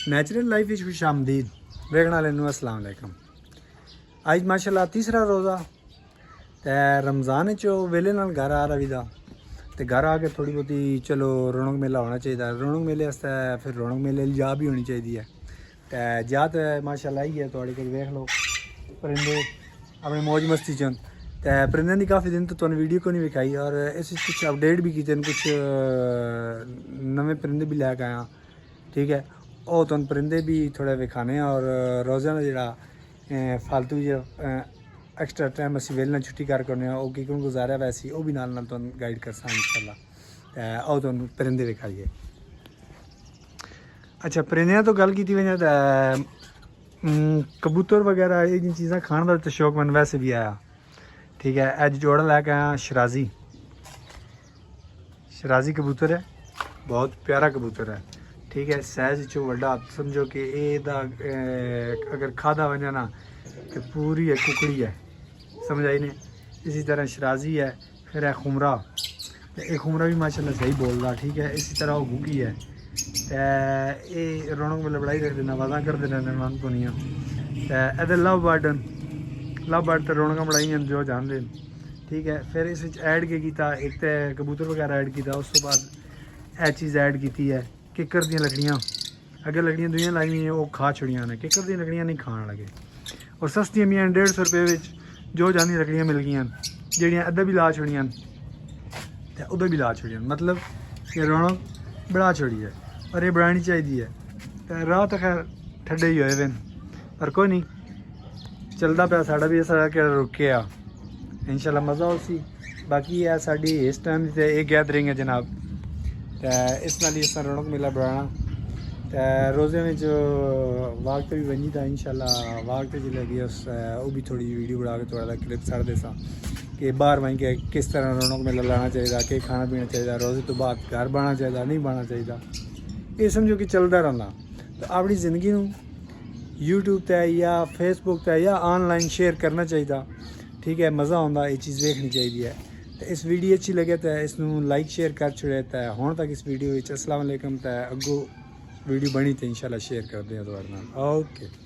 Natural life which खुश आमदीद वेखण वाले नूं अस्सलाम वालेकुम। अज माशाल्लाह तीसरा रोज़ा ते रमज़ान चो वेले नाल घर आ रहा दा ते घर आके थोड़ी बहुती चलो रौनक मेला होना चाहिए। रौनक मेले आस्तै फिर रौनक मेले ली जा भी होनी चाहिए है ते जा तो माशाल्लाह ही है थोड़ी कोई वेख लो परिंदे अपनी मौज मस्ती चन ते परिंदे की काफ़ी दिन तो तुहानूं वीडियो को नहीं विखाई और इस कुछ अपडेट भी किए कुछ नवे परिंदे भी लैके आया। ठीक है और तुहानूं परिंदे भी थोड़े विखाने और रोज़ा का जिहड़ा फालतू जो एक्स्ट्रा टाइम असीं वेले छुट्टी कर करने वो किकन गुजारा वैसी वो भी नाल तुहानूं गाइड करसा इंशाल्लाह। आओ तुहानूं परिंदे विखाइए। अच्छा परिंदियां तो गल की वजह कबूतर वगैरह ये चीज़ां खाने का तो शौक मैंने वैसे भी आया। ठीक है अज जोड़ा लैके आया शराजी। शराजी कबूतर है बहुत प्यारा कबूतर है। ठीक है सहज चो वड्डा समझो कि एदा अगर खादा वजे ना तो पूरी है कुकड़ी है समझ आई ने। इसी तरह शराजी है फिर है खुमरा ये खुमरा भी माशाल्लाह सही बोल रहा। ठीक है इसी तरह वो गुगी है ये रौनक में लड़ाई रखते आवाज़ा करते रहते मन को नहीं तो लव बर्ड तो रौनक बढ़ाई जो जानते। ठीक है फिर इस ऐड के किया एक तो कबूतर वगैरह ऐड किया उस तो बाद यह चीज़ ऐड की है किकर दी लकड़ियाँ अगर लकड़ियाँ दुइयां लाई हैं वो खा छड़ियाँ ने किकर दी लकड़ियाँ नहीं खान लगे और सस्तियां भी 150 रुपये जो जानी लकड़ियाँ मिल गई जड़ियाँ अद्धा भी ला छड़ियाँ तो उधर भी ला छड़ियाँ मतलब ये रौनक बढ़ा छड़ी है और ये बढ़ानी चाहिए है। तो राह तो खैर ठंडे ही होए पर कोई नहीं चलता पाया साड़ा भी सारा क्या रुके आ इंशाल्लाह मज़ा उसी बाकी है साड़ी इस टाइम से एक गैदरिंग है जनाब तो इस नाल इस रौनक मेला बढ़ाना तो रोज़े में जो वक्त भी बनी था इंशाल्लाह वक्त जिले गई उस वो भी थोड़ी वीडियो बढ़ा के थोड़ा क्लिप सड़ दे कि बाहर वहीं के किस तरह रौनक मेला लाना चाहिए कि खाना पीना चाहिए रोज़े तो बाद घर बना चाहिए नहीं बना चाहिए ये समझो कि चलता रहना। तो अपनी ज़िंदगी यूट्यूब पर या फेसबुक पर या ऑनलाइन शेयर करना चाहिए। ठीक है मज़ा आता ये चीज़ देखनी चाहिए है। तो इस वीडियो अच्छी लगे तो इसनू लाइक शेयर कर छड़े तो हुण तक इस वीडियो अस्सलाम वालेकुम तो अगों वीडियो बनी तो इंशाल्लाह शेयर कर दें। ओके।